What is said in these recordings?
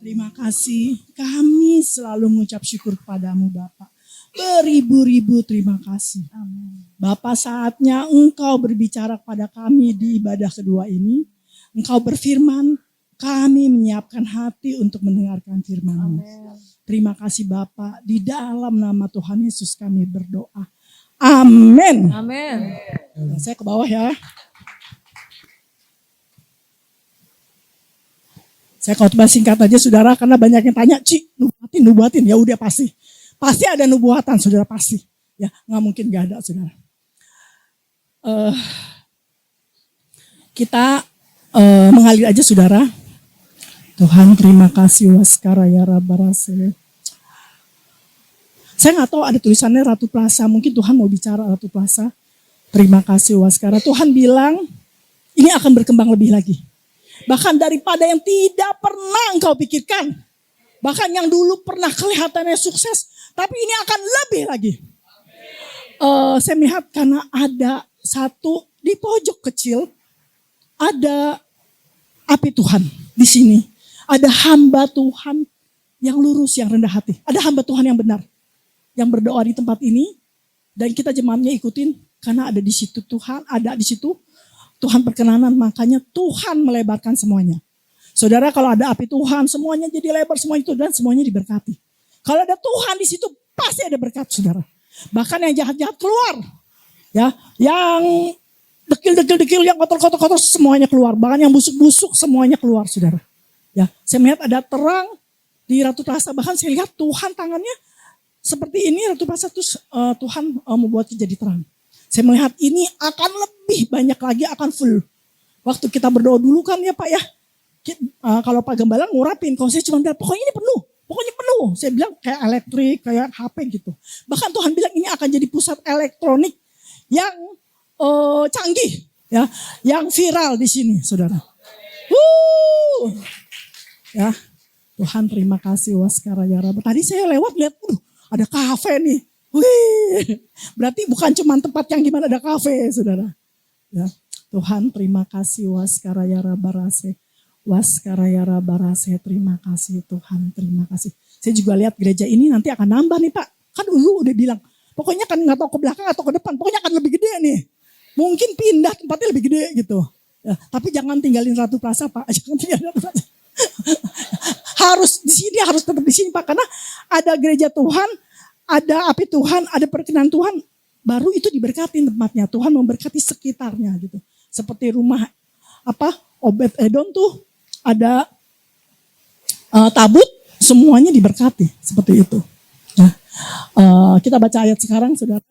Terima kasih. Kami selalu mengucap syukur kepadamu Bapak. Beribu-ribu terima kasih. Amin. Bapak, saatnya Engkau berbicara kepada kami di ibadah kedua ini. Engkau berfirman, kami menyiapkan hati untuk mendengarkan firman-Mu. Terima kasih Bapak. Di dalam nama Tuhan Yesus kami berdoa. Amin. Amin. Saya ke bawah ya. Saya khotbah singkat aja saudara, karena banyak yang tanya, Ci, nubuatin. Ya udah pasti. Pasti ada nubuatan saudara, pasti. Ya nggak mungkin gak ada saudara. Kita mengalir aja saudara. Tuhan terima kasih waskara ya rabarase. Saya nggak tahu ada tulisannya Ratu Plaza. Mungkin Tuhan mau bicara Ratu Plaza. Terima kasih waskara. Tuhan bilang ini akan berkembang lebih lagi. Bahkan daripada yang tidak pernah engkau pikirkan. Bahkan yang dulu pernah kelihatannya sukses. Tapi ini akan lebih lagi. Saya melihat karena ada satu di pojok kecil. Ada api Tuhan di sini. Ada hamba Tuhan yang lurus, yang rendah hati. Ada hamba Tuhan yang benar. Yang berdoa di tempat ini. Dan kita jemaatnya ikutin. Karena ada di situ Tuhan, ada di situ. Tuhan perkenanan, makanya Tuhan melebarkan semuanya. Saudara, kalau ada api Tuhan, semuanya jadi lebar, semua itu dan semuanya diberkati. Kalau ada Tuhan di situ, pasti ada berkat, saudara. Bahkan yang jahat-jahat keluar, ya, yang dekil, yang kotor-kotor, semuanya keluar. Bahkan yang busuk-busuk, semuanya keluar, saudara. Ya, saya melihat ada terang di Ratu Plaza. Bahkan saya lihat Tuhan tangannya seperti ini, Ratu Plaza terus Tuhan membuatnya jadi terang. Saya melihat ini akan lebih banyak lagi, akan full. Waktu kita berdoa dulu kan ya Pak ya. Kalau Pak Gembala ngurapin, kalau saya cuma bilang pokoknya ini penuh. Pokoknya penuh. Saya bilang kayak elektrik, kayak HP gitu. Bahkan Tuhan bilang ini akan jadi pusat elektronik yang canggih. Ya, yang viral di sini saudara. Ya, Tuhan terima kasih waskara ya Rabb. Tadi saya lewat lihat, ada kafe nih. Wih, berarti bukan cuma tempat yang gimana ada kafe, saudara. Ya, Tuhan terima kasih waskara ya rabarase. Waskara ya rabarase, terima kasih Tuhan, terima kasih. Saya juga lihat gereja ini nanti akan nambah nih Pak. Kan dulu udah bilang, pokoknya kan nggak tahu ke belakang atau ke depan, pokoknya akan lebih gede nih. Mungkin pindah tempatnya lebih gede gitu. Ya, tapi jangan tinggalin Ratu Plaza Pak, jangan tinggalin Ratu Plaza. Harus di sini, harus tetap di sini Pak, karena ada gereja Tuhan. Ada api Tuhan, ada perkenan Tuhan, baru itu diberkati tempatnya. Tuhan memberkati sekitarnya gitu. Seperti rumah Obed Edom tuh ada tabut, semuanya diberkati seperti itu. Nah, kita baca ayat sekarang, saudara.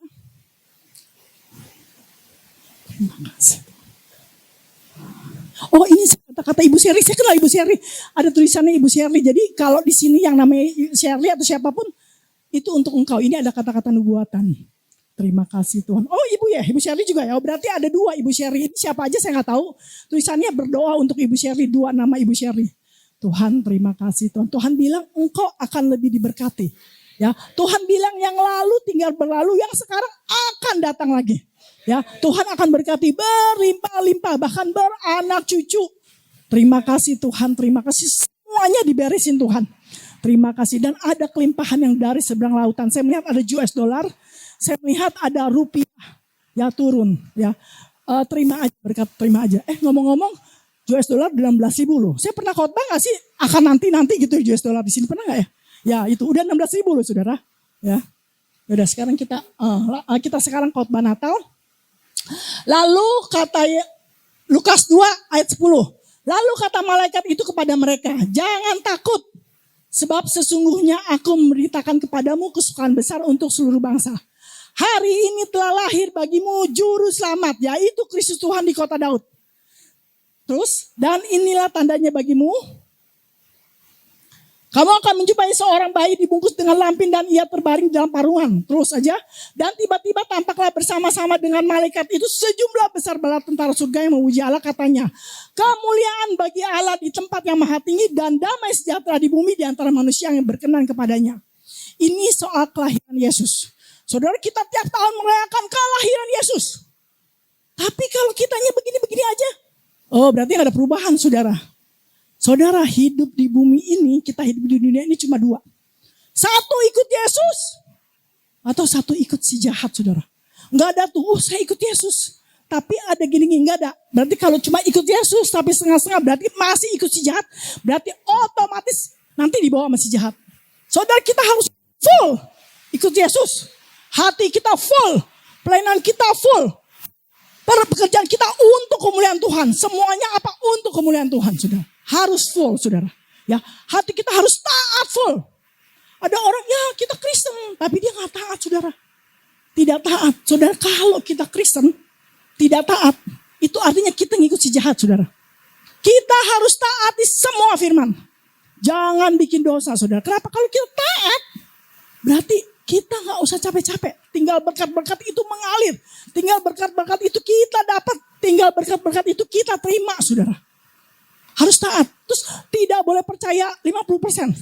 Terima kasih. Oh ini kata-kata Ibu Sherly, saya kenal Ibu Sherly. Ada tulisannya Ibu Sherly. Jadi kalau di sini yang namanya Sherly atau siapapun, itu untuk engkau. Ini ada kata-kata nubuatan. Terima kasih Tuhan. Oh Ibu ya, Ibu Sherly juga ya. Oh, berarti ada dua Ibu Sherly. Ini siapa aja saya gak tahu. Tulisannya berdoa untuk Ibu Sherly. Dua nama Ibu Sherly. Tuhan terima kasih Tuhan. Tuhan bilang engkau akan lebih diberkati. Ya, Tuhan bilang yang lalu tinggal berlalu. Yang sekarang akan datang lagi. Ya, Tuhan akan berkati berlimpah-limpah. Bahkan beranak cucu. Terima kasih Tuhan. Terima kasih. Semuanya diberesin Tuhan. Terima kasih. Dan ada kelimpahan yang dari seberang lautan. Saya melihat ada US dollar. Saya melihat ada rupiah. Ya turun. Ya terima aja. Berkat terima aja. Ngomong-ngomong US dollar 16.000 loh. Saya pernah khotbah gak sih? Akan nanti gitu US dollar di sini. Pernah gak ya? Ya itu udah 16.000 loh saudara. Ya. Udah sekarang kita sekarang khotbah Natal. Lalu kata Lukas 2 ayat 10. Lalu kata malaikat itu kepada mereka. Jangan takut. Sebab sesungguhnya aku memberitakan kepadamu kesukaan besar untuk seluruh bangsa. Hari ini telah lahir bagimu juru selamat, yaitu Kristus Tuhan di kota Daud. Terus, dan inilah tandanya bagimu. Kamu akan menjumpai seorang bayi dibungkus dengan lampin dan ia terbaring dalam parungan. Terus aja. Dan tiba-tiba tampaklah bersama-sama dengan malaikat itu sejumlah besar bala tentara surga yang memuji Allah, katanya. Kemuliaan bagi Allah di tempat yang maha tinggi dan damai sejahtera di bumi di antara manusia yang berkenan kepadanya. Ini soal kelahiran Yesus. Saudara, kita tiap tahun merayakan kelahiran Yesus. Tapi kalau kitanya begini-begini aja. Oh berarti gak ada perubahan saudara. Saudara, hidup di bumi ini, kita hidup di dunia ini cuma dua. Satu ikut Yesus, atau satu ikut si jahat, saudara. Enggak ada tuh, saya ikut Yesus. Tapi ada gini-gini, enggak ada. Berarti kalau cuma ikut Yesus, tapi setengah-setengah, berarti masih ikut si jahat. Berarti otomatis nanti dibawa sama si jahat. Saudara, kita harus full ikut Yesus. Hati kita full, pelayanan kita full. Pekerjaan kita untuk kemuliaan Tuhan. Semuanya apa? Untuk kemuliaan Tuhan, saudara. Harus full, saudara. Ya, hati kita harus taat full. Ada orang, ya kita Kristen, tapi dia gak taat, saudara. Tidak taat. Saudara, kalau kita Kristen, tidak taat, itu artinya kita ngikut si jahat, saudara. Kita harus taati semua firman. Jangan bikin dosa, saudara. Kenapa? Kalau kita taat, berarti kita gak usah capek-capek. Tinggal berkat-berkat itu mengalir. Tinggal berkat-berkat itu kita dapat. Tinggal berkat-berkat itu kita terima, saudara. Harus taat. Terus tidak boleh percaya 50%.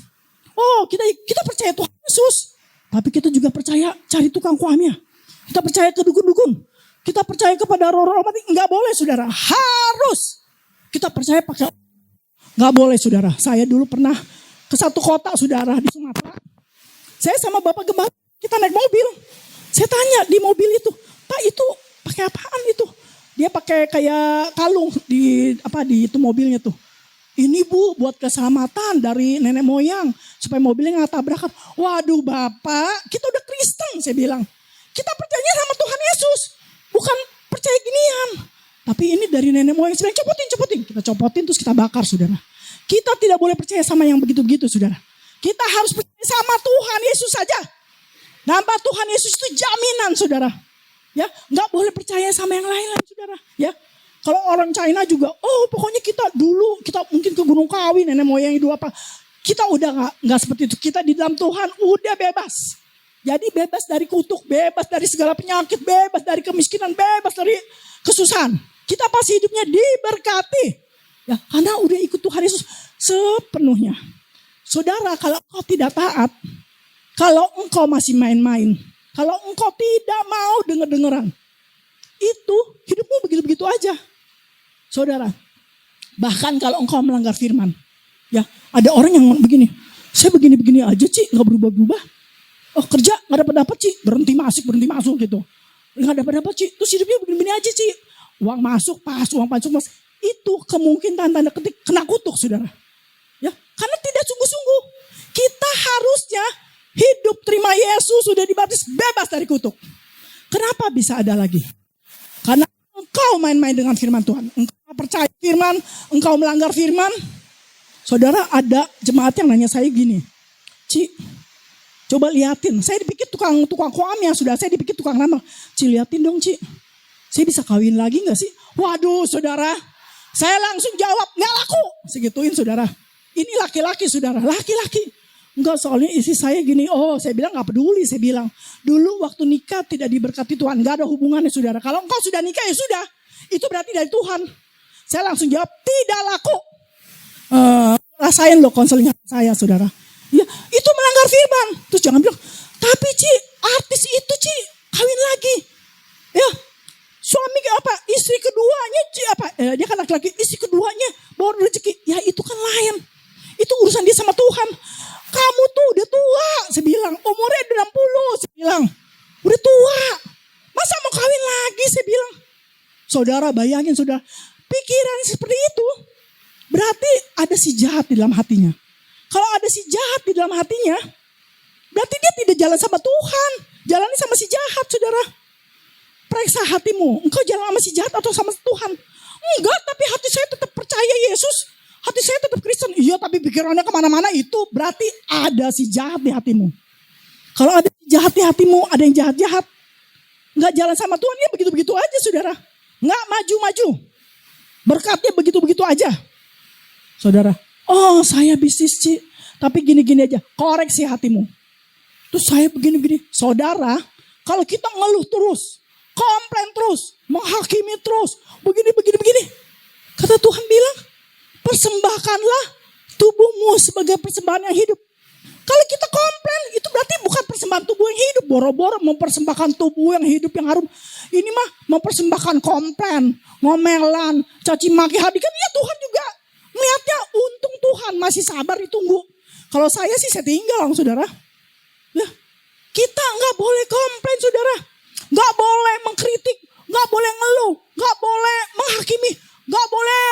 Oh, kita percaya Tuhan Yesus. Tapi kita juga percaya cari tukang kuahnya. Kita percaya ke dukun-dukun. Kita percaya kepada roh-roh mati. Enggak boleh, saudara. Harus. Kita percaya pakai. Enggak boleh, saudara. Saya dulu pernah ke satu kota, saudara, di Sumatera. Saya sama Bapak Gembala, kita naik mobil. Saya tanya di mobil itu, Pak itu pakai apaan itu? Dia pakai kayak kalung di itu mobilnya tuh. Ini Bu buat keselamatan dari nenek moyang supaya mobilnya nggak tabrakan. Waduh Bapak, kita udah Kristen, saya bilang. Kita percaya sama Tuhan Yesus, bukan percaya ginian. Tapi ini dari nenek moyang, saya bilang copotin. Kita copotin terus kita bakar, saudara. Kita tidak boleh percaya sama yang begitu-begitu, saudara. Kita harus percaya sama Tuhan Yesus saja. Nama Tuhan Yesus itu jaminan, saudara. Ya, nggak boleh percaya sama yang lain-lain, saudara. Ya, kalau orang China juga, oh pokoknya kita mungkin ke Gunung Kawi, nenek moyang itu apa. Kita udah nggak seperti itu. Kita di dalam Tuhan udah bebas. Jadi bebas dari kutuk, bebas dari segala penyakit, bebas dari kemiskinan, bebas dari kesusahan. Kita pasti hidupnya diberkati. Ya, karena udah ikut Tuhan Yesus sepenuhnya. Saudara, kalau engkau tidak taat, kalau engkau masih main-main, kalau engkau tidak mau denger-dengeran, itu hidupmu begitu-begitu aja. Saudara, bahkan kalau engkau melanggar firman, ya ada orang yang begini, saya begini-begini aja Ci, gak berubah-berubah. Oh kerja gak dapat-dapat Ci, berhenti masuk gitu. Gak dapat-dapat Ci, terus hidupnya begini-begini aja Ci. Uang masuk pas, uang masuk pas. Itu kemungkinan tanda ketik kena kutuk, saudara. Ya, karena tidak sungguh-sungguh. Kita harusnya hidup terima Yesus, sudah dibaptis, bebas dari kutuk. Kenapa bisa ada lagi? Karena engkau main-main dengan firman Tuhan. Engkau percaya firman, engkau melanggar firman. Saudara, ada jemaat yang nanya saya gini, Ci, coba liatin. Saya dipikir tukang koamnya, sudah saya dipikir tukang nambang. Ci, liatin dong Ci, saya bisa kawin lagi gak sih? Waduh saudara, saya langsung jawab, gak laku. Segituin saudara. Ini laki-laki saudara, laki-laki. Enggak, soalnya istri saya gini, oh saya bilang gak peduli, saya bilang. Dulu waktu nikah tidak diberkati Tuhan, gak ada hubungannya saudara. Kalau engkau sudah nikah ya sudah, itu berarti dari Tuhan. Saya langsung jawab, tidak laku. Rasain loh konseling saya saudara. Ya, itu melanggar firman. Terus jangan bilang, tapi Ci, artis itu Ci, kawin lagi. Ya, suami apa, istri keduanya Ci, dia kan laki-laki, istri keduanya bawa rezeki. Ya itu kan lain. Itu urusan dia sama Tuhan. Kamu tuh udah tua, saya bilang. Umurnya udah 60, saya bilang. Udah tua. Masa mau kawin lagi, saya bilang. Saudara bayangin saudara. Pikiran seperti itu. Berarti ada si jahat di dalam hatinya. Kalau ada si jahat di dalam hatinya. Berarti dia tidak jalan sama Tuhan. Jalannya sama si jahat, saudara. Periksa hatimu. Engkau jalan sama si jahat atau sama Tuhan? Enggak, tapi hati saya tetap percaya Yesus. Hati saya tetap Kristen. Iya, tapi pikirannya kemana-mana, itu berarti ada si jahat di hatimu. Kalau ada si jahat di hatimu, ada yang jahat-jahat. Enggak jalan sama Tuhan, ya begitu-begitu aja saudara. Enggak maju-maju. Berkatnya begitu-begitu aja. Saudara, oh saya bisnis Ci, tapi gini-gini aja. Koreksi hatimu. Terus saya begini-begini. Saudara, kalau kita ngeluh terus, komplain terus, menghakimi terus, begini. Kata Tuhan bilang, persembahkanlah tubuhmu sebagai persembahan yang hidup. Kalau kita komplain, itu berarti bukan persembahan tubuh yang hidup. Boro-boro mempersembahkan tubuh yang hidup yang harum. Ini mah mempersembahkan komplain, ngomelan, caci maki, hadikan. Ya Tuhan juga Lihatnya untung Tuhan masih sabar ditunggu. Kalau saya sih saya tinggal langsung saudara. Ya, kita nggak boleh komplain saudara. Nggak boleh mengkritik. Nggak boleh ngeluh. Nggak boleh menghakimi. Nggak boleh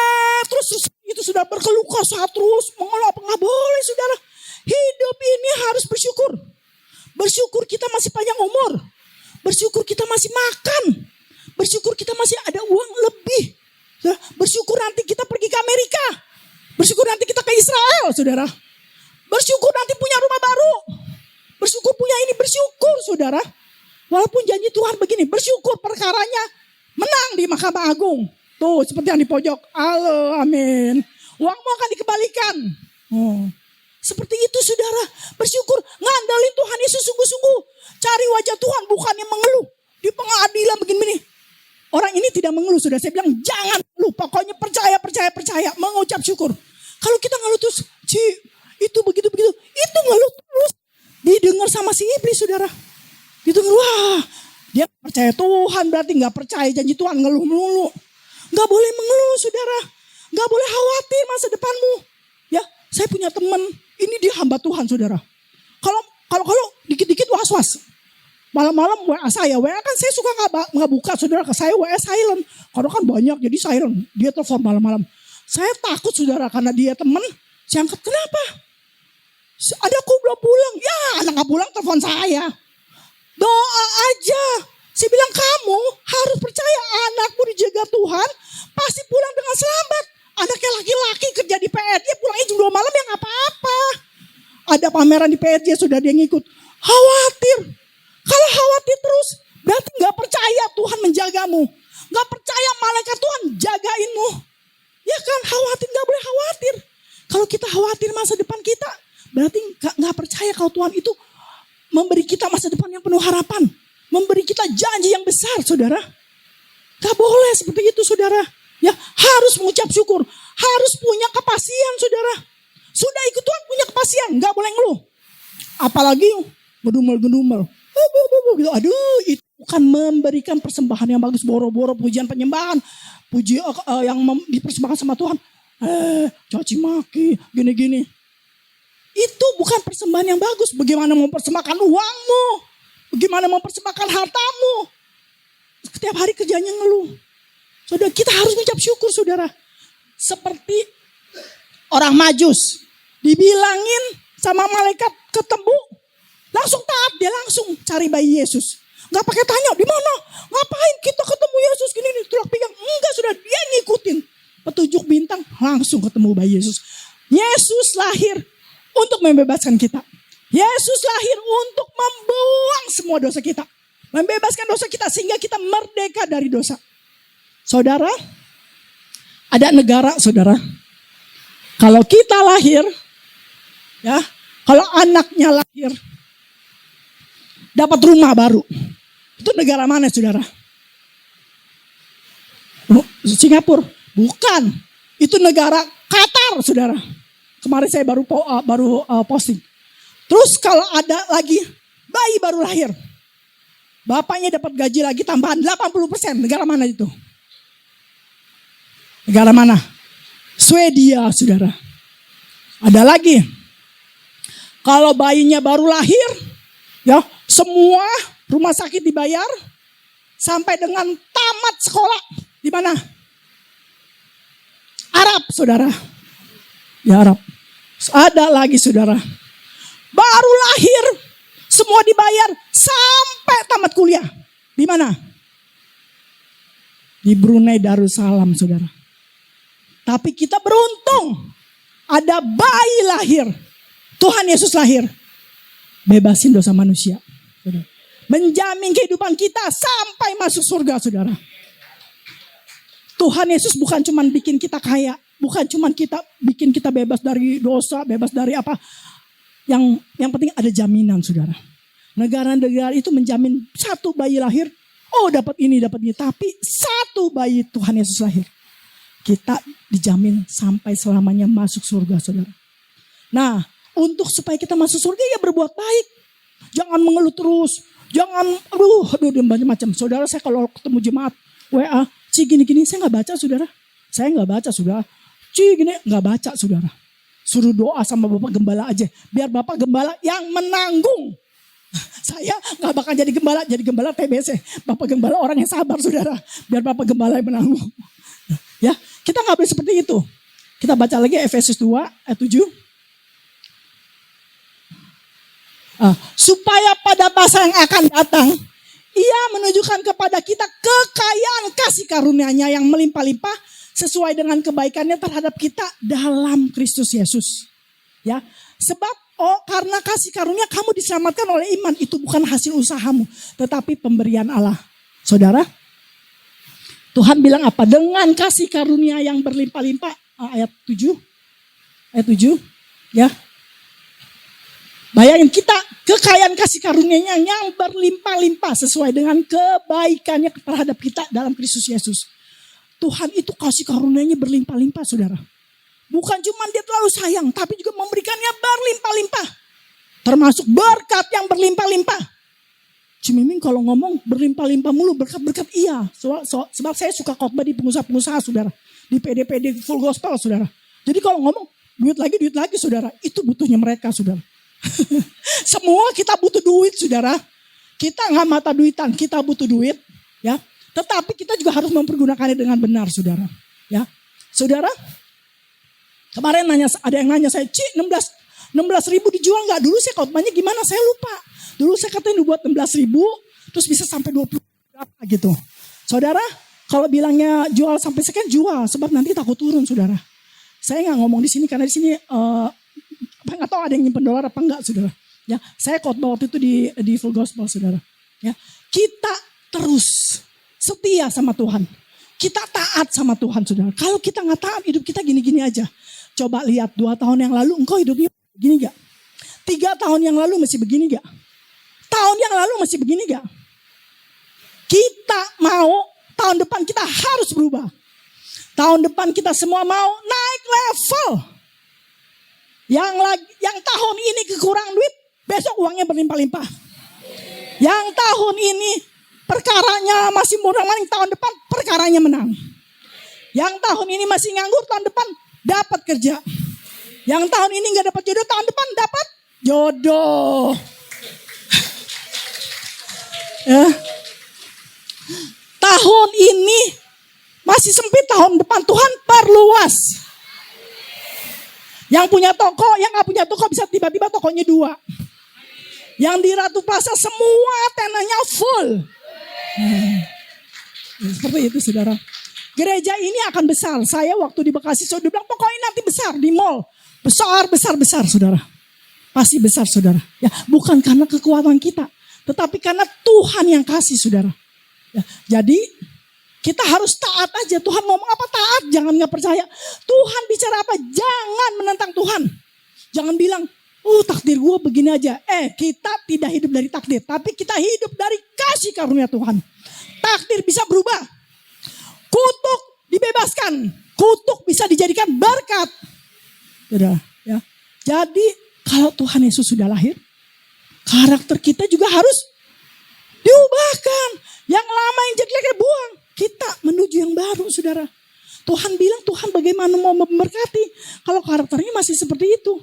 terus itu sudah berkeluh kesah terus. Mengeluh apa nggak boleh saudara. Hidup ini harus bersyukur. Bersyukur kita masih panjang umur. Bersyukur kita masih makan. Bersyukur kita masih ada uang lebih. Bersyukur nanti kita pergi ke Amerika. Bersyukur nanti kita ke Israel saudara. Bersyukur nanti punya rumah baru. Bersyukur punya ini. Bersyukur saudara. Walaupun janji Tuhan begini. Bersyukur perkaranya menang di Mahkamah Agung. Tuh seperti yang di pojok. Halo amin. Uangmu akan dikembalikan. Seperti itu saudara. Bersyukur. Ngandalin Tuhan Yesus sungguh-sungguh. Cari wajah Tuhan. Bukannya mengeluh. Di pengadilan begini-begini. Orang ini tidak mengeluh sudah. Saya bilang jangan mengeluh. Pokoknya percaya. Mengucap syukur. Kalau kita ngeluh terus. Itu begitu. Itu ngeluh terus. Didengar sama si iblis saudara. Didengar wah. Dia percaya Tuhan berarti gak percaya janji Tuhan. Ngeluh melulu. Gak boleh mengeluh saudara. Gak boleh khawatir masa depanmu. Ya saya punya teman. Ini dia hamba Tuhan saudara. Kalau dikit-dikit was-was. Malam-malam WA saya. WA kan saya suka gak buka saudara. Saya WA silent. Karena kan banyak jadi silent. Dia telepon malam-malam. Saya takut saudara karena dia teman. Saya angkat kenapa? Adakku belum pulang. Ya anak gak pulang telepon saya. Doa aja. Saya bilang kamu harus percaya anakmu dijaga Tuhan. Pasti pulang dengan selamat. Anaknya laki-laki kerja di PRJ pulangnya jam 2 malam ya gak apa-apa. Ada pameran di PRJ sudah dia ngikut. Khawatir. Kalau khawatir terus berarti gak percaya Tuhan menjagamu. Gak percaya malaikat Tuhan jagainmu. Ya kan khawatir gak boleh khawatir. Kalau kita khawatir masa depan kita. Berarti gak percaya kalau Tuhan itu memberi kita masa depan yang penuh harapan. Memberi kita janji yang besar saudara. Gak boleh seperti itu saudara. Ya harus mengucap syukur. Harus punya kepastian saudara. Sudah ikut Tuhan punya kepastian. Gak boleh ngeluh. Apalagi gedumel-gedumel. Aduh itu bukan memberikan persembahan yang bagus. Boro-boro pujian penyembahan. Puji yang dipersembahkan sama Tuhan. Caci maki gini-gini. Itu bukan persembahan yang bagus. Bagaimana mempersembahkan uangmu. Bagaimana mempersembahkan hartamu. Setiap hari kerjanya ngeluh. Saudara kita harus mengucap syukur saudara. Seperti orang Majus. Dibilangin sama malaikat ketemu. Langsung taat dia langsung cari bayi Yesus. Gak pakai tanya di mana. Ngapain kita ketemu Yesus gini nih tulak pinggang. Enggak sudah dia ngikutin. Petunjuk bintang langsung ketemu bayi Yesus. Yesus lahir untuk membebaskan kita. Yesus lahir untuk membuang semua dosa kita. Membebaskan dosa kita sehingga kita merdeka dari dosa. Saudara, ada negara saudara. Kalau kita lahir, ya, kalau anaknya lahir, dapat rumah baru. Itu negara mana saudara? Singapura? Bukan. Itu negara Qatar saudara. Kemarin saya baru posting. Terus kalau ada lagi bayi baru lahir. Bapaknya dapat gaji lagi tambahan 80%. Negara mana itu? Negara mana? Swedia saudara. Ada lagi. Kalau bayinya baru lahir. Ya semua rumah sakit dibayar. Sampai dengan tamat sekolah. Di mana? Arab saudara. Di Arab. Ada lagi saudara. Baru lahir. Semua dibayar. Sampai tamat kuliah. Di mana? Di Brunei Darussalam saudara. Tapi kita beruntung. Ada bayi lahir. Tuhan Yesus lahir. Bebasin dosa manusia. Saudara. Menjamin kehidupan kita sampai masuk surga saudara. Tuhan Yesus bukan cuma bikin kita kaya. Bukan cuma bikin kita bebas dari dosa. Bebas dari apa. Yang penting ada jaminan saudara. Negara-negara itu menjamin satu bayi lahir. Oh dapat ini. Tapi satu bayi Tuhan Yesus lahir. Kita dijamin sampai selamanya masuk surga saudara. Nah untuk supaya kita masuk surga ya berbuat baik. Jangan mengeluh terus. Jangan aduh macam-macam. Saudara saya kalau ketemu jemaat WA. Gini-gini saya gak baca saudara. Saya gak baca saudara. gini, nggak baca saudara. Suruh doa sama Bapak Gembala aja, biar Bapak Gembala yang menanggung. Saya nggak bakal jadi gembala TBC. Bapak Gembala orang yang sabar saudara, biar Bapak Gembala yang menanggung. Ya, kita nggak boleh seperti itu. Kita baca lagi Efesus 2 ayat 7. Supaya pada masa yang akan datang, Ia menunjukkan kepada kita kekayaan kasih karunia-Nya yang melimpah-limpah sesuai dengan kebaikannya terhadap kita dalam Kristus Yesus. Ya, sebab karena kasih karunia kamu diselamatkan oleh iman, itu bukan hasil usahamu, tetapi pemberian Allah. Saudara, Tuhan bilang apa? Dengan kasih karunia yang berlimpah-limpah, ayat 7. Ayat 7, ya. Bayangin kita, kekayaan kasih karunia-Nya yang berlimpah-limpah sesuai dengan kebaikannya terhadap kita dalam Kristus Yesus. Tuhan itu kasih karunia-Nya berlimpah-limpah saudara. Bukan cuma Dia terlalu sayang, tapi juga memberikannya berlimpah-limpah. Termasuk berkat yang berlimpah-limpah. Cimiming kalau ngomong berlimpah-limpah mulu, berkat-berkat iya. Sebab saya suka khotbah di pengusaha-pengusaha saudara. Di PD full gospel saudara. Jadi kalau ngomong duit lagi saudara. Itu butuhnya mereka saudara. Semua kita butuh duit saudara. Kita nggak mata duitan, kita butuh duit, ya. Tetapi kita juga harus mempergunakannya dengan benar saudara, ya. Saudara, kemarin ada yang nanya saya, 16 ribu dijual nggak? Dulu saya khotbahnya gimana? Saya lupa. Dulu saya katanya buat 16 ribu, terus bisa sampai 20 berapa gitu. Saudara, kalau bilangnya jual sampai sekian jual, sebab nanti takut turun saudara. Saya nggak ngomong di sini karena di sini nggak tahu ada yang nyimpen dolar apa enggak saudara. Ya, saya khotbah waktu itu di full gospel saudara. Ya, kita terus setia sama Tuhan. Kita taat sama Tuhan saudara. Kalau kita nggak taat, hidup kita gini-gini aja. Coba lihat 2 tahun yang lalu engkau hidupnya begini gak? 3 tahun yang lalu masih begini gak? Tahun yang lalu masih begini gak? Kita mau tahun depan kita harus berubah. Tahun depan kita semua mau naik level. Yang tahun ini kekurangan duit, besok uangnya berlimpah-limpah. Yang tahun ini perkaranya masih murah-maning, tahun depan perkaranya menang. Yang tahun ini masih nganggur, tahun depan dapat kerja. Yang tahun ini gak dapat jodoh, tahun depan dapat jodoh. Ya. Tahun ini masih sempit, tahun depan Tuhan perluas. Yang punya toko, yang gak punya toko bisa tiba-tiba tokonya 2. Yang di Ratu Plaza semua tenanya full. Seperti itu saudara. Gereja ini akan besar. Saya waktu di Bekasi, saudara bilang pokoknya nanti besar di mall. Besar saudara. Pasti besar saudara. Ya, bukan karena kekuatan kita, tetapi karena Tuhan yang kasih saudara. Ya, jadi kita harus taat aja. Tuhan ngomong apa taat, jangan gak percaya. Tuhan bicara apa, jangan menentang Tuhan. Jangan bilang, takdir gue begini aja. Kita tidak hidup dari takdir, tapi kita hidup dari kasih karunia Tuhan. Takdir bisa berubah. Kutuk dibebaskan. Kutuk bisa dijadikan berkat. Ya. Jadi kalau Tuhan Yesus sudah lahir, karakter kita juga harus diubahkan. Yang lama yang jelek buang. Kita menuju yang baru saudara. Tuhan bilang, Tuhan bagaimana mau memberkati kalau karakternya masih seperti itu.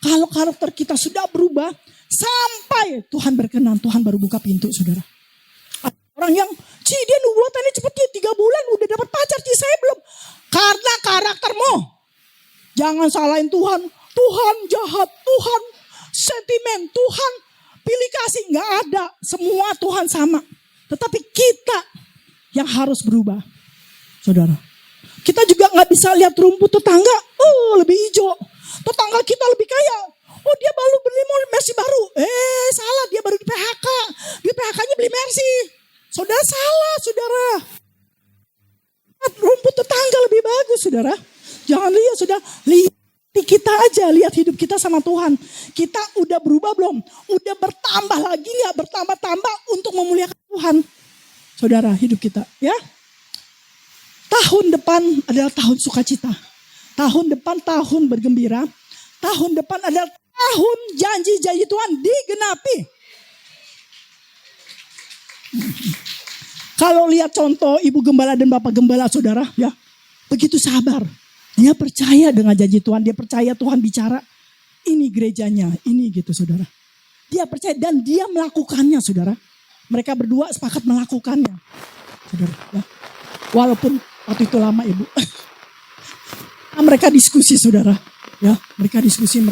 Kalau karakter kita sudah berubah, sampai Tuhan berkenan, Tuhan baru buka pintu saudara. Ada orang yang, dia nubuatannya cepetnya 3 bulan udah dapat pacar, saya belum. Karena karaktermu. Jangan salahin Tuhan. Tuhan jahat, Tuhan sentimen, Tuhan pilih kasih. Gak ada, semua Tuhan sama. Tetapi kita yang harus berubah saudara. Kita juga gak bisa lihat rumput tetangga, lebih hijau. Tetangga kita lebih kaya, dia baru beli Mercy baru. Salah, dia baru di PHK. Dia PHK-nya beli Mercy. Saudara salah saudara. Rumput tetangga lebih bagus saudara. Jangan lihat saudara, lihat kita aja, lihat hidup kita sama Tuhan. Kita udah berubah belum? Udah bertambah lagi gak? Bertambah-tambah untuk memuliakan Tuhan. Saudara, hidup kita ya. Tahun depan adalah tahun sukacita. Tahun depan tahun bergembira. Tahun depan adalah tahun janji-janji Tuhan digenapi. Kalau lihat contoh Ibu Gembala dan Bapak Gembala saudara ya. Begitu sabar. Dia percaya dengan janji Tuhan, dia percaya Tuhan bicara, ini gerejanya, ini gitu saudara. Dia percaya dan dia melakukannya saudara. Mereka berdua sepakat melakukannya saudara. Ya. Walaupun waktu itu lama ibu. Mereka diskusi saudara. Ya, mereka diskusi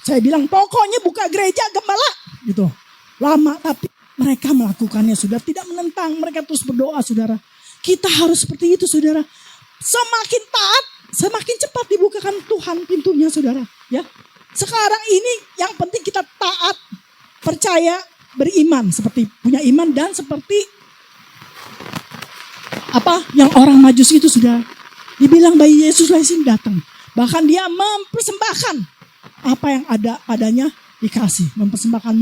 saya bilang pokoknya buka gereja gembala gitu. Lama tapi mereka melakukannya sudah tidak menentang, mereka terus berdoa saudara. Kita harus seperti itu saudara. Semakin taat, semakin cepat dibukakan Tuhan pintunya saudara. Ya, sekarang ini yang penting kita taat, percaya, beriman. Seperti punya iman dan seperti yang orang Majus itu sudah dibilang bayi Yesus Yesus datang. Bahkan dia mempersembahkan apa yang ada padanya dikasih. Mempersembahkan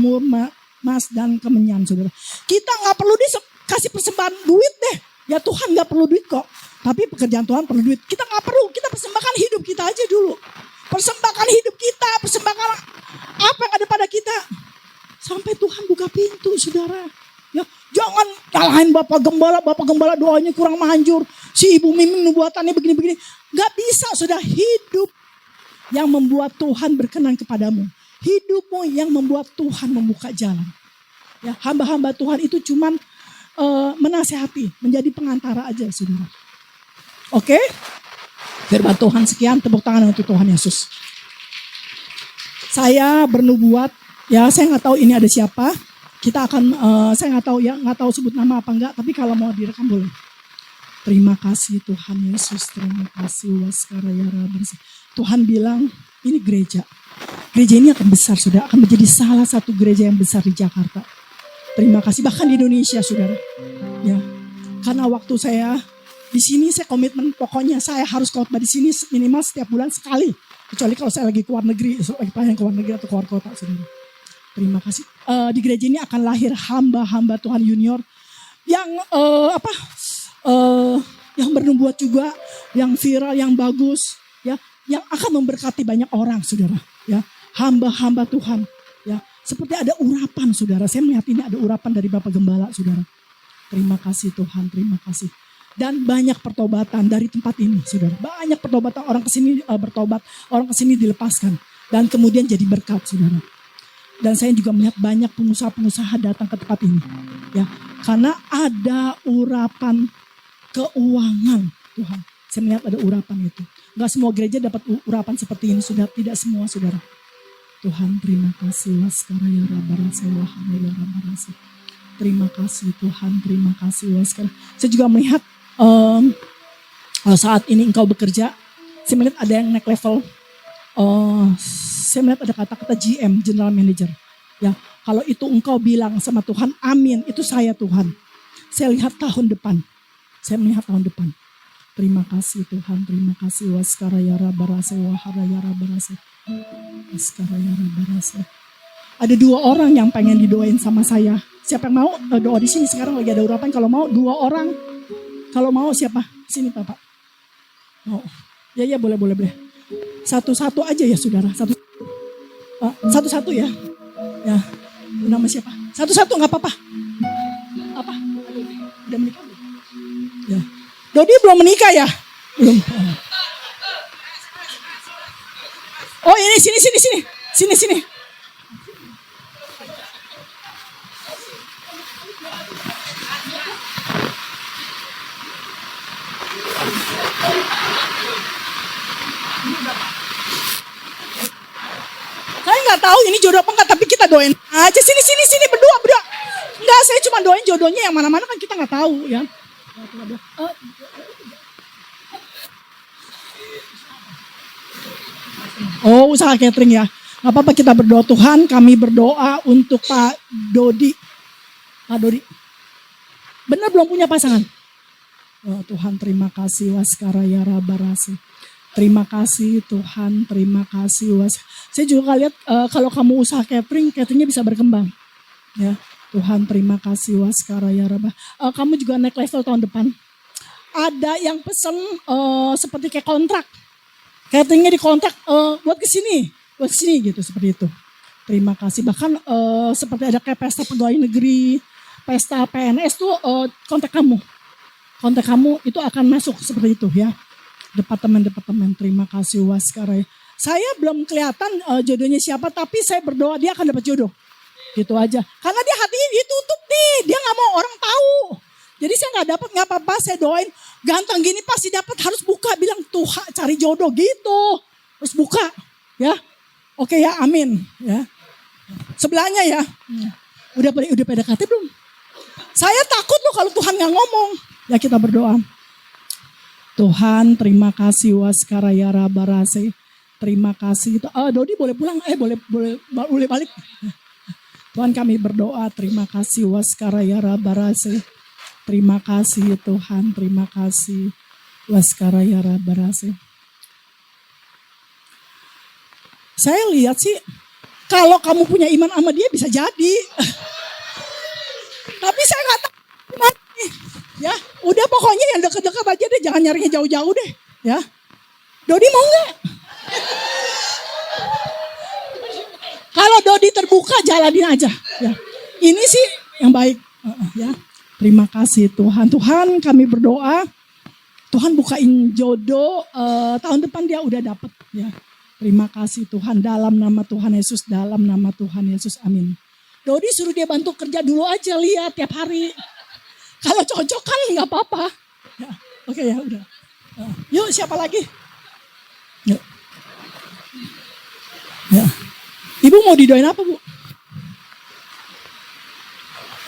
emas dan kemenyan saudara. Kita gak perlu dikasih persembahan duit deh. Ya Tuhan gak perlu duit kok. Tapi pekerjaan Tuhan perlu duit. Kita gak perlu, kita persembahkan hidup kita aja dulu. Persembahkan hidup kita, persembahkan apa yang ada pada kita. Sampai Tuhan buka pintu saudara. Ya, jangan nyalahin Bapak Gembala doanya kurang manjur. Si Ibu Mimin nubuatannya begini-begini. Gak bisa sudah hidup yang membuat Tuhan berkenan kepadamu. Hidupmu yang membuat Tuhan membuka jalan. Ya, hamba-hamba Tuhan itu cuman menasehati, menjadi pengantara aja saudara. Oke? Firman Tuhan sekian, tepuk tangan untuk Tuhan Yesus. Saya bernubuat, ya saya nggak tahu ini ada siapa. Kita akan, saya nggak tahu sebut nama apa enggak, tapi kalau mau direkam boleh. Terima kasih Tuhan Yesus, terima kasih Tuhan bilang ini gereja. Gereja ini akan besar saudara, akan menjadi salah satu gereja yang besar di Jakarta. Terima kasih, bahkan di Indonesia saudara. Ya, karena waktu saya di sini saya komitmen pokoknya saya harus khotbah di sini minimal setiap bulan sekali. Kecuali kalau saya lagi keluar negeri, lagi pelayanan keluar negeri atau keluar kota saudara. Terima kasih. Di gereja ini akan lahir hamba-hamba Tuhan junior yang yang bernubuat juga, yang viral, yang bagus, ya, yang akan memberkati banyak orang saudara. Ya, hamba-hamba Tuhan. Ya, seperti ada urapan saudara. Saya melihat ini ada urapan dari Bapak Gembala saudara. Terima kasih Tuhan, terima kasih. Dan banyak pertobatan dari tempat ini saudara. Banyak pertobatan, orang kesini bertobat, orang kesini dilepaskan. Dan kemudian jadi berkat saudara. Dan saya juga melihat banyak pengusaha-pengusaha datang ke tempat ini. Ya, karena ada urapan keuangan Tuhan. Saya melihat ada urapan itu. Gak semua gereja dapat urapan seperti ini, sudah tidak semua saudara. Tuhan terima kasih. Terima kasih Tuhan, terima kasih. Saya juga melihat saat ini engkau bekerja, saya melihat ada yang naik level. Saya melihat ada kata-kata GM, General Manager. Ya, kalau itu engkau bilang sama Tuhan, amin, itu saya Tuhan. Saya lihat tahun depan. Saya melihat tahun depan. Terima kasih Tuhan, terima kasih. Ada 2 orang yang pengen didoain sama saya. Siapa yang mau doa di sini sekarang lagi ada urapan. Kalau mau 2 orang. Kalau mau siapa? Sini Bapak. Oh, ya boleh. Satu-satu aja ya saudara. Satu-satu ya. Ya, nama siapa? Satu-satu nggak apa-apa. Apa? Udah menikah belum? Ya. Dodi belum menikah ya? Belum. Oh ini sini. Saya nggak tahu ini jodoh apa enggak, tapi kita doain aja. Sini berdua. Enggak, saya cuma doain jodohnya, yang mana-mana kan kita nggak tahu ya. Oh, usaha catering ya. Gak apa-apa, kita berdoa. Tuhan, kami berdoa untuk Pak Dodi. Pak Dodi. Benar belum punya pasangan? Oh, Tuhan terima kasih. Terima kasih Tuhan, terima kasih. Saya juga lihat kalau kamu usaha cateringnya bisa berkembang. Ya, Tuhan terima kasih. Kamu juga naik level tahun depan. Ada yang pesen seperti kayak kontrak. Cateringnya dikontrak buat kesini gitu, seperti itu. Terima kasih. Bahkan seperti ada kayak pesta pegawai negeri, pesta PNS tuh kontak kamu itu akan masuk seperti itu ya. Departemen, terima kasih Waskara. Saya belum kelihatan jodohnya siapa, tapi saya berdoa dia akan dapat jodoh. Gitu aja. Karena dia hatinya ditutup nih, dia gak mau orang tahu. Jadi saya gak dapat, gak apa-apa, saya doain ganteng gini pasti dapat, harus buka, bilang Tuhan cari jodoh gitu. Harus buka, ya. Oke ya, amin. Ya. Sebelahnya ya, udah PDKT belum? Saya takut loh kalau Tuhan gak ngomong. Ya kita berdoa. Tuhan terima kasih Waskara ya Rabarase. Terima kasih. Dodi boleh pulang? Boleh balik. Tuhan kami berdoa. Terima kasih Waskara ya Rabarase. Terima kasih Tuhan. Terima kasih Waskara ya Rabarase. Saya lihat sih kalau kamu punya iman sama dia bisa jadi. Tapi saya nggak tahu gimana nih. Ya, udah pokoknya yang dekat-dekat aja deh, jangan nyarinya jauh-jauh deh. Ya, Dodi mau nggak? Kalau Dodi terbuka, jalanin aja. Ya, ini sih yang baik. Ya, terima kasih Tuhan. Tuhan kami berdoa, Tuhan bukain jodoh. Tahun depan dia udah dapet. Ya, terima kasih Tuhan. Dalam nama Tuhan Yesus, dalam nama Tuhan Yesus, amin. Dodi suruh dia bantu kerja dulu aja, lihat tiap hari. Kalau cocok kan nggak apa-apa. Ya, oke ya udah. Yuk siapa lagi? Yuk. Ya. Ibu mau didoain apa Bu?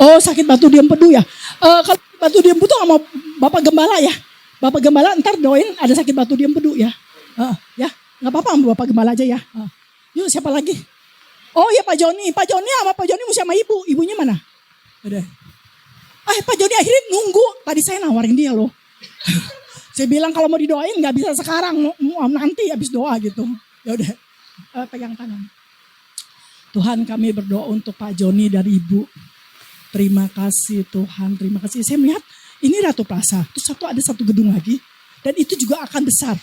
Oh sakit batu di empedu ya. Kalau batu di empedu sama Bapak Gembala ya. Bapak Gembala ntar doain ada sakit batu di empedu ya. Ya nggak apa-apa sama Bapak Gembala aja ya. Yuk siapa lagi? Oh ya Pak Joni sama Pak Joni mesti sama ibu. Ibunya mana? Udah. Pak Joni akhirnya nunggu. Tadi saya nawarin dia loh. Saya bilang kalau mau didoain nggak bisa sekarang, nanti habis doa gitu. Ya udah, pegang tangan. Tuhan kami berdoa untuk Pak Joni dan Ibu. Terima kasih Tuhan, terima kasih. Saya melihat ini Ratu Plaza. Terus ada satu gedung lagi dan itu juga akan besar.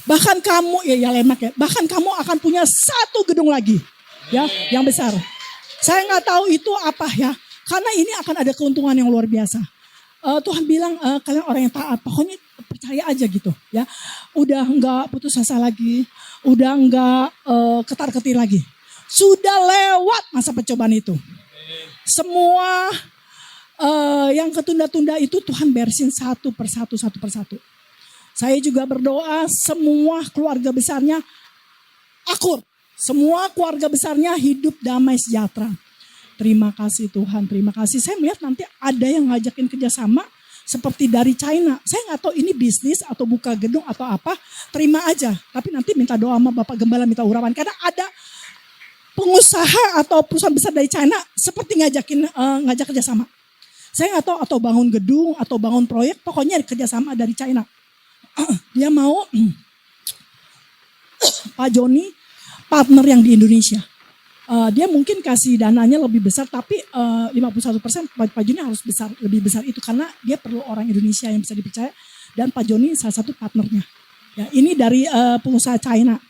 Bahkan kamu ya lemak ya. Bahkan kamu akan punya satu gedung lagi, ya, yang besar. Saya nggak tahu itu apa ya. Karena ini akan ada keuntungan yang luar biasa. Tuhan bilang kalian orang yang taat, pokoknya percaya aja gitu ya. Udah enggak putus asa lagi, udah enggak ketar-ketir lagi. Sudah lewat masa percobaan itu. Semua yang ketunda-tunda itu Tuhan beresin satu persatu. Saya juga berdoa semua keluarga besarnya akur. Semua keluarga besarnya hidup damai sejahtera. Terima kasih Tuhan, terima kasih. Saya melihat nanti ada yang ngajakin kerjasama seperti dari China. Saya nggak tahu ini bisnis atau buka gedung atau apa. Terima aja. Tapi nanti minta doa sama Bapak Gembala, minta urapan. Karena ada pengusaha atau perusahaan besar dari China seperti ngajak kerjasama. Saya nggak tahu atau bangun gedung atau bangun proyek. Pokoknya kerjasama dari China. Dia mau Pak Joni partner yang di Indonesia. Dia mungkin kasih dananya lebih besar, tapi 51% Pak Joni harus lebih besar itu karena dia perlu orang Indonesia yang bisa dipercaya dan Pak Joni salah satu partnernya. Ya, ini dari pengusaha China.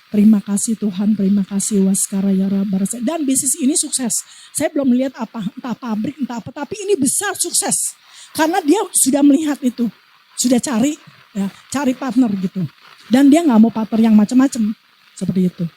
Terima kasih Tuhan, terima kasih Waskara ya Rabarase. Dan bisnis ini sukses. Saya belum melihat apa, entah pabrik, entah apa, tapi ini besar sukses karena dia sudah melihat itu, sudah cari partner gitu. Dan dia nggak mau partner yang macam-macam seperti itu.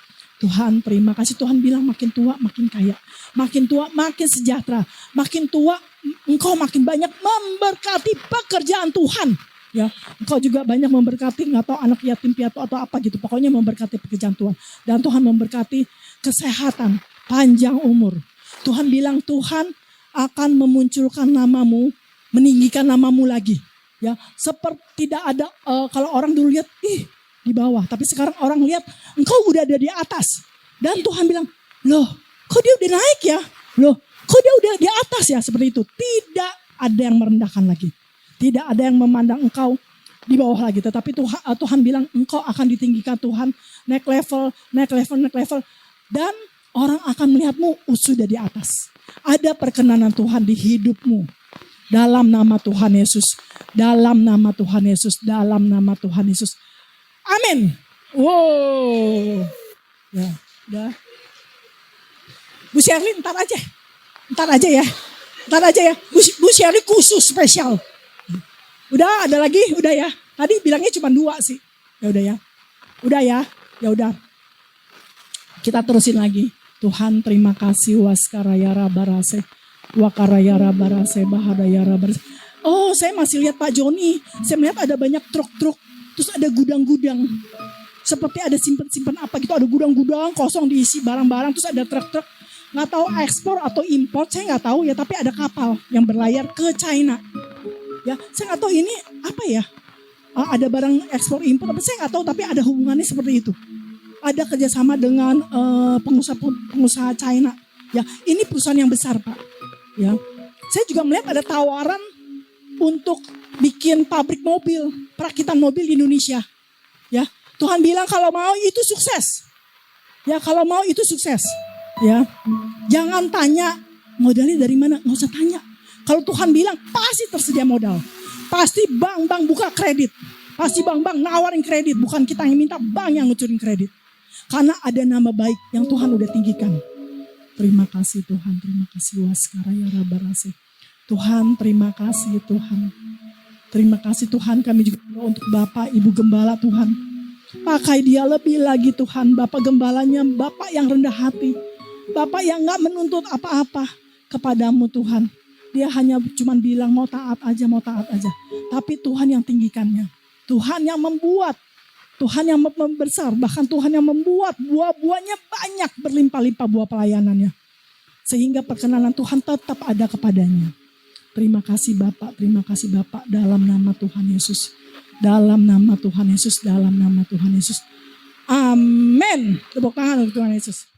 Tuhan terima kasih. Tuhan bilang makin tua makin kaya. Makin tua makin sejahtera. Makin tua engkau makin banyak memberkati pekerjaan Tuhan. Ya, engkau juga banyak memberkati nggak tahu anak yatim piatu atau apa gitu. Pokoknya memberkati pekerjaan Tuhan. Dan Tuhan memberkati kesehatan, panjang umur. Tuhan bilang Tuhan akan memunculkan namamu, meninggikan namamu lagi. Ya, seperti tidak ada kalau orang dulu lihat di bawah. Tapi sekarang orang lihat engkau udah ada di atas. Dan Tuhan bilang, loh kok dia udah naik ya? Loh kok dia udah di atas ya? Seperti itu. Tidak ada yang merendahkan lagi. Tidak ada yang memandang engkau di bawah lagi. Tetapi Tuhan bilang engkau akan ditinggikan Tuhan. Naik level. Dan orang akan melihatmu sudah di atas. Ada perkenanan Tuhan di hidupmu. Dalam nama Tuhan Yesus. Dalam nama Tuhan Yesus. Dalam nama Tuhan Yesus. Amin. Wow. Ya, udah. Bu Shirley ntar aja ya. Bu Shirley khusus spesial. Udah ada lagi, udah ya. Tadi bilangnya cuma 2 sih. Ya udah ya. Udah ya. Ya udah. Kita terusin lagi. Tuhan terima kasih waskaraya rabarase. Wakaraya rabarase bahadaya rabarase. Oh, saya masih lihat Pak Joni. Saya melihat ada banyak truk-truk. Terus ada gudang-gudang. Seperti ada simpen-simpen apa gitu. Ada gudang-gudang kosong diisi barang-barang. Terus ada truk-truk. Nggak tahu ekspor atau import. Saya nggak tahu ya. Tapi ada kapal yang berlayar ke China. Ya, saya nggak tahu ini apa ya. Ada barang ekspor impor. Tapi saya nggak tahu. Tapi ada hubungannya seperti itu. Ada kerjasama dengan pengusaha China. Ya, ini perusahaan yang besar Pak. Ya, saya juga melihat ada tawaran untuk bikin pabrik mobil, perakitan mobil di Indonesia. Ya, Tuhan bilang kalau mau itu sukses. Ya, kalau mau itu sukses. Ya, jangan tanya modalnya dari mana, nggak usah tanya. Kalau Tuhan bilang pasti tersedia modal, pasti bank buka kredit, pasti bank nawarin kredit, bukan kita yang minta, bank yang ngucurin kredit. Karena ada nama baik yang Tuhan udah tinggikan. Terima kasih Tuhan, terima kasih waskaraya rabarase. Tuhan, terima kasih Tuhan. Terima kasih Tuhan, kami juga untuk Bapak, Ibu Gembala Tuhan. Pakai dia lebih lagi Tuhan, Bapak Gembalanya, Bapak yang rendah hati. Bapak yang gak menuntut apa-apa kepadamu Tuhan. Dia hanya cuma bilang mau taat aja. Tapi Tuhan yang tinggikannya. Tuhan yang membuat, Tuhan yang membesar, bahkan Tuhan yang membuat buah-buahnya banyak, berlimpah-limpah buah pelayanannya. Sehingga perkenanan Tuhan tetap ada kepadanya. Terima kasih Bapak dalam nama Tuhan Yesus. Dalam nama Tuhan Yesus, dalam nama Tuhan Yesus. Amin. Tepuk tangan untuk Tuhan Yesus.